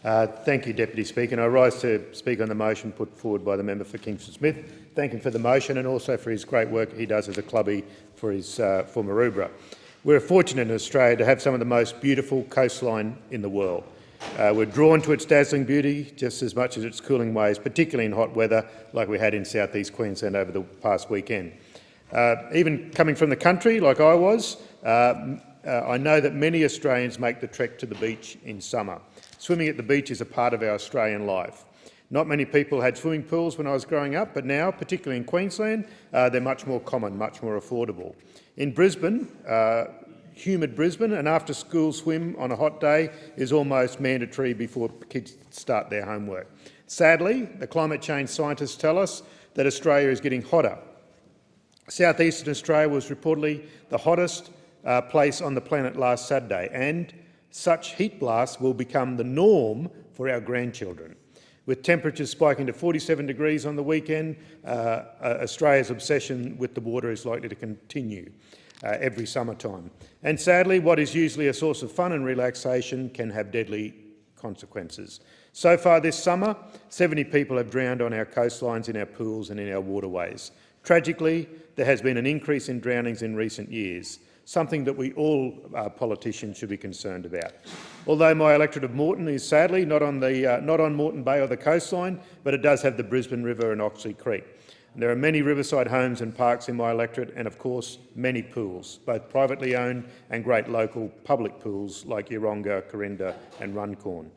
Thank you, Deputy Speaker. And I rise to speak on the motion put forward by the member for Kingston Smith. Thank him for the motion and also for his great work he does as a clubby for Maroubra. We're fortunate in Australia to have some of the most beautiful coastline in the world. We're drawn to its dazzling beauty just as much as its cooling waves, particularly in hot weather like we had in south-east Queensland over the past weekend. Even coming from the country, like I was, I know that many Australians make the trek to the beach in summer. Swimming at the beach is a part of our Australian life. Not many people had swimming pools when I was growing up, but now, particularly in Queensland, they're much more common, much more affordable. In Brisbane, humid Brisbane, an after-school swim on a hot day is almost mandatory before kids start their homework. Sadly, the climate change scientists tell us that Australia is getting hotter. Southeastern Australia was reportedly the hottest place on the planet last Saturday, and such heat blasts will become the norm for our grandchildren. With temperatures spiking to 47 degrees on the weekend, Australia's obsession with the water is likely to continue every summertime. And sadly, what is usually a source of fun and relaxation can have deadly consequences. So far this summer, 70 people have drowned on our coastlines, in our pools and in our waterways. Tragically, there has been an increase in drownings in recent years, something that we all politicians should be concerned about. Although my electorate of Moreton is sadly not on Moreton Bay or the coastline, but it does have the Brisbane River and Oxley Creek. And there are many riverside homes and parks in my electorate and, of course, many pools, both privately owned and great local public pools like Yeronga, Corinda and Runcorn.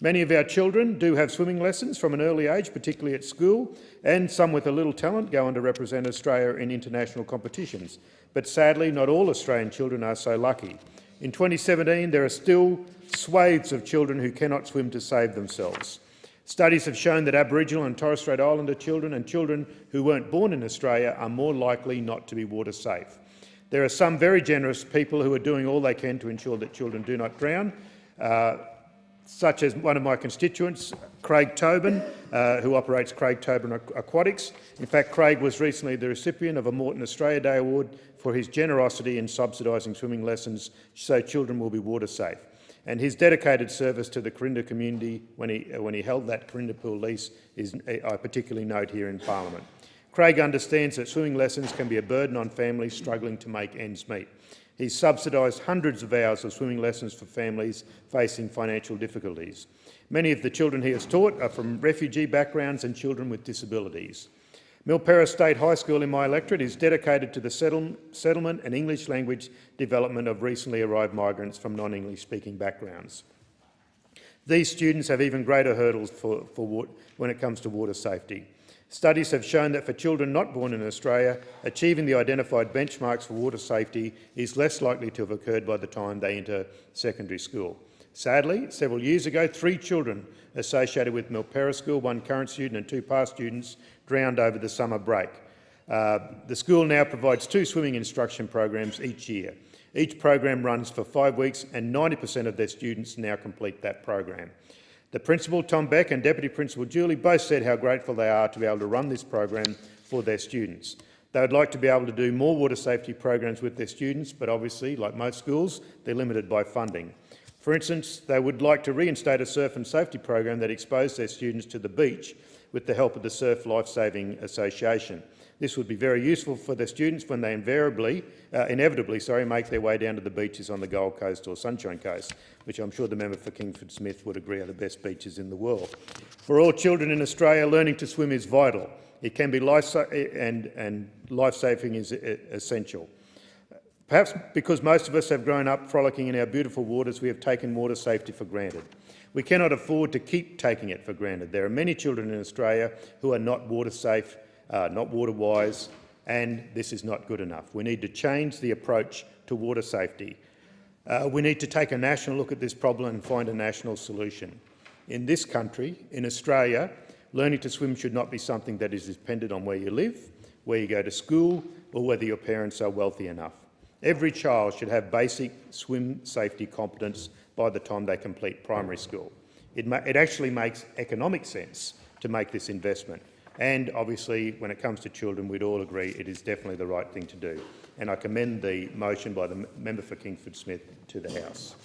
Many of our children do have swimming lessons from an early age, particularly at school, and some with a little talent go on to represent Australia in international competitions. But sadly, not all Australian children are so lucky. In 2017, there are still swathes of children who cannot swim to save themselves. Studies have shown that Aboriginal and Torres Strait Islander children and children who weren't born in Australia are more likely not to be water safe. There are some very generous people who are doing all they can to ensure that children do not drown, such as one of my constituents, Craig Tobin, who operates Craig Tobin Aquatics. In fact, Craig was recently the recipient of a Moreton Australia Day Award for his generosity in subsidising swimming lessons so children will be water safe. And his dedicated service to the Corinda community when he held that Corinda pool lease is, I particularly note here in Parliament. Craig understands that swimming lessons can be a burden on families struggling to make ends meet. He's subsidised hundreds of hours of swimming lessons for families facing financial difficulties. Many of the children he has taught are from refugee backgrounds and children with disabilities. Milperra State High School in my electorate is dedicated to the settlement and English language development of recently arrived migrants from non-English speaking backgrounds. These students have even greater hurdles when it comes to water safety. Studies have shown that for children not born in Australia, achieving the identified benchmarks for water safety is less likely to have occurred by the time they enter secondary school. Sadly, several years ago, 3 children associated with Milperra School, 1 current student and 2 past students, drowned over the summer break. The school now provides 2 swimming instruction programs each year. Each program runs for 5 weeks and 90% of their students now complete that program. The Principal, Tom Beck, and Deputy Principal Julie both said how grateful they are to be able to run this program for their students. They would like to be able to do more water safety programs with their students, but obviously, like most schools, they're limited by funding. For instance, they would like to reinstate a surf and safety program that exposed their students to the beach with the help of the Surf Lifesaving Association. This would be very useful for their students when they inevitably make their way down to the beaches on the Gold Coast or Sunshine Coast, which I'm sure the member for Kingsford Smith would agree are the best beaches in the world. For all children in Australia, learning to swim is vital. It can be and life-saving is essential. Perhaps because most of us have grown up frolicking in our beautiful waters, we have taken water safety for granted. We cannot afford to keep taking it for granted. There are many children in Australia who are not water safe, not water wise, and this is not good enough. We need to change the approach to water safety. We need to take a national look at this problem and find a national solution. In this country, in Australia, learning to swim should not be something that is dependent on where you live, where you go to school, or whether your parents are wealthy enough. Every child should have basic swim safety competence by the time they complete primary school. It actually makes economic sense to make this investment. And obviously, when it comes to children, we'd all agree it is definitely the right thing to do. And I commend the motion by the member for Kingsford Smith to the House.